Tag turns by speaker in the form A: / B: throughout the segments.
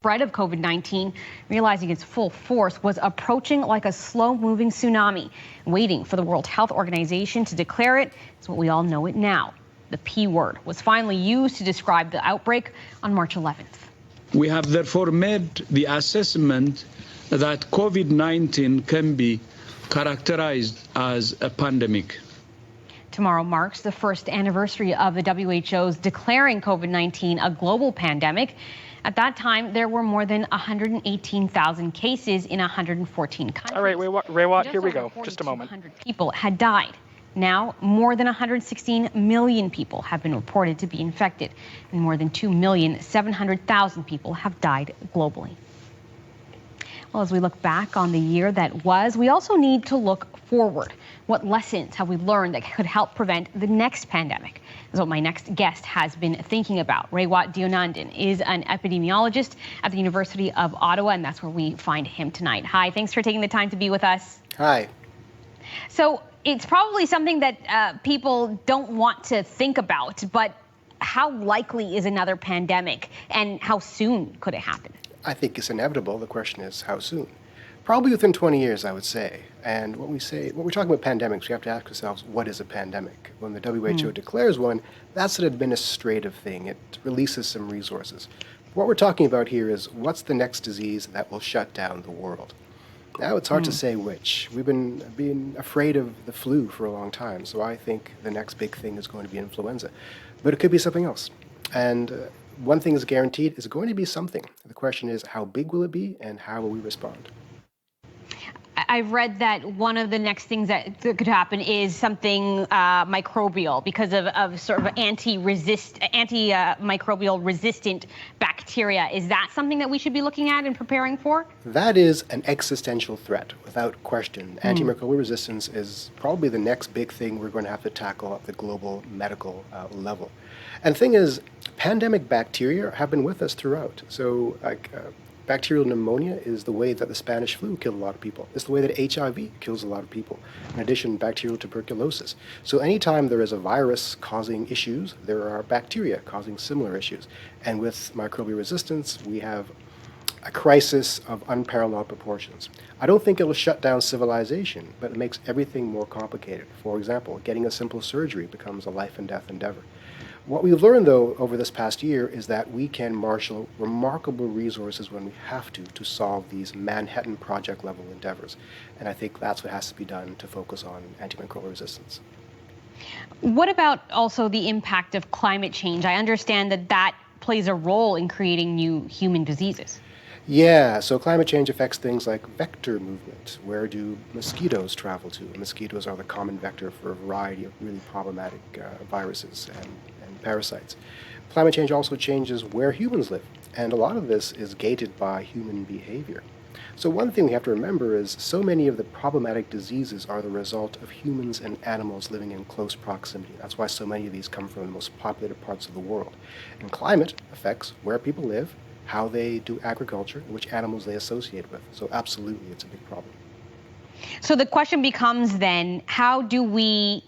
A: spread of COVID-19, realizing its full force was approaching like a slow-moving tsunami. Waiting for the World Health Organization to declare it is what we all know it now. The P word was finally used to describe the outbreak on March 11th.
B: We have therefore made the assessment that COVID-19 can be characterized as a pandemic.
A: Tomorrow marks the first anniversary of the WHO's declaring COVID-19 a global pandemic. At that time, there were more than 118,000 cases in 114 countries.
C: All right, Raywat, here we go. Just a moment.
A: 4,200 people had died. Now, more than 116 million people have been reported to be infected, and more than 2,700,000 people have died globally. Well, as we look back on the year that was, we also need to look forward. What lessons have we learned that could help prevent the next pandemic? Is what my next guest has been thinking about. Raywat Deonandan is an epidemiologist at the University of Ottawa, and that's where we find him tonight. Hi, thanks for taking the time to be with us.
D: Hi.
A: So it's probably something that people don't want to think about, but how likely is another pandemic, and how soon could it happen?
D: I think it's inevitable. The question is how soon? Probably within 20 years, I would say. And when we're talking about pandemics, we have to ask ourselves, what is a pandemic? When the WHO declares one, that's an administrative thing. It releases some resources. What we're talking about here is what's the next disease that will shut down the world? Now, it's hard to say which. We've been being afraid of the flu for a long time, so I think the next big thing is going to be influenza. But it could be something else. And one thing is guaranteed, it's going to be something. The question is, how big will it be and how will we respond?
A: I've read that one of the next things that could happen is something microbial because of sort of antimicrobial resistant bacteria. Is that something that we should be looking at and preparing for?
D: That is an existential threat, without question. Antimicrobial resistance is probably the next big thing we're going to have to tackle at the global medical level. And the thing is, pandemic bacteria have been with us throughout. So, bacterial pneumonia is the way that the Spanish flu killed a lot of people. It's the way that HIV kills a lot of people. In addition, bacterial tuberculosis. So anytime there is a virus causing issues, there are bacteria causing similar issues. And with microbial resistance, we have a crisis of unparalleled proportions. I don't think it'll shut down civilization, but it makes everything more complicated. For example, getting a simple surgery becomes a life and death endeavor. What we've learned, though, over this past year is that we can marshal remarkable resources when we have to solve these Manhattan Project level endeavors. And I think that's what has to be done to focus on antimicrobial resistance.
A: What about also the impact of climate change? I understand that that plays a role in creating new human diseases.
D: Yeah, so climate change affects things like vector movement. Where do mosquitoes travel to? And mosquitoes are the common vector for a variety of really problematic viruses and parasites. Climate change also changes where humans live, and a lot of this is gated by human behavior. So one thing we have to remember is so many of the problematic diseases are the result of humans and animals living in close proximity. That's why so many of these come from the most populated parts of the world. And climate affects where people live, how they do agriculture, and which animals they associate with. So absolutely, it's a big problem.
A: So the question becomes then, how do we,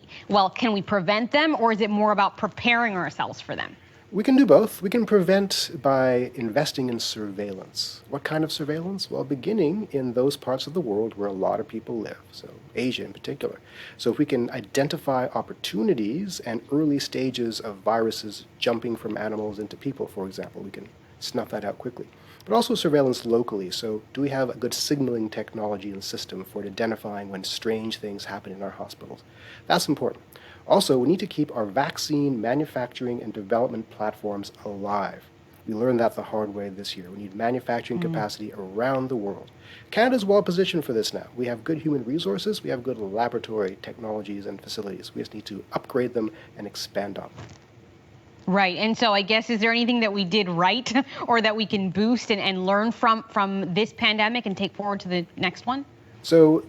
A: can we prevent them, or is it more about preparing ourselves for them?
D: We can do both. We can prevent by investing in surveillance. What kind of surveillance? Well, beginning in those parts of the world where a lot of people live, so Asia in particular. So if we can identify opportunities and early stages of viruses jumping from animals into people, for example, we can snuff that out quickly. But also surveillance locally. So do we have a good signaling technology and system for identifying when strange things happen in our hospitals? That's important. Also, we need to keep our vaccine manufacturing and development platforms alive. We learned that the hard way this year. We need manufacturing capacity around the world. Canada's well positioned for this now. We have good human resources. We have good laboratory technologies and facilities. We just need to upgrade them and expand on them.
A: Right. And so I guess, is there anything that we did right or that we can boost and learn from this pandemic and take forward to the next one?
D: So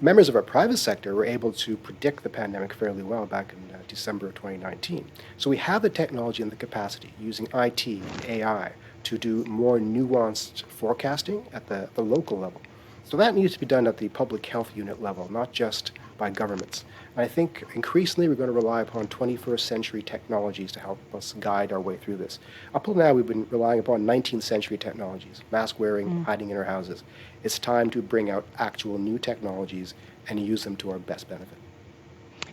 D: members of our private sector were able to predict the pandemic fairly well back in December of 2019. So we have the technology and the capacity using IT and AI to do more nuanced forecasting at the local level. So that needs to be done at the public health unit level, not just by governments. And I think increasingly we're going to rely upon 21st century technologies to help us guide our way through this. Up till now, we've been relying upon 19th century technologies, mask wearing, hiding in our houses. It's time to bring out actual new technologies and use them to our best benefit.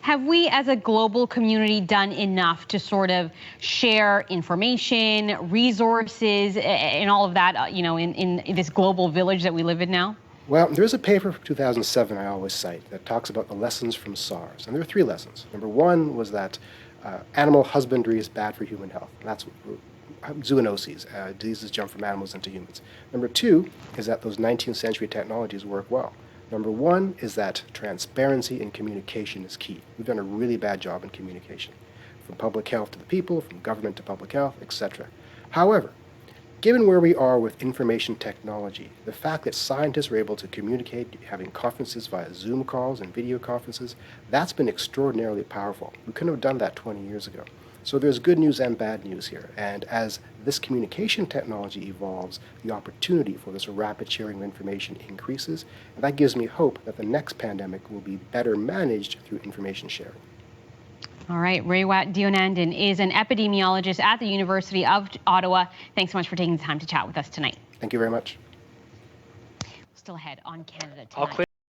A: Have we as a global community done enough to sort of share information, resources, and all of that, in this global village that we live in now?
D: Well, there is a paper from 2007 I always cite that talks about the lessons from Sars. And there are 3 lessons. Number 1 was that animal husbandry is bad for human health. That's zoonoses, diseases jump from animals into humans. Number 2 is that those 19th century technologies work well. Number 1 is that transparency in communication is key. We've done a really bad job in communication, from public health to the people, from government to public health, etc. However, given where we are with information technology, the fact that scientists are able to communicate, having conferences via Zoom calls and video conferences, that's been extraordinarily powerful. We couldn't have done that 20 years ago. So there's good news and bad news here. And as this communication technology evolves, the opportunity for this rapid sharing of information increases. And that gives me hope that the next pandemic will be better managed through information sharing.
A: All right, Raywat Deonandan is an epidemiologist at the University of Ottawa. Thanks so much for taking the time to chat with us tonight.
D: Thank you very much.
A: Still ahead on Canada Tonight.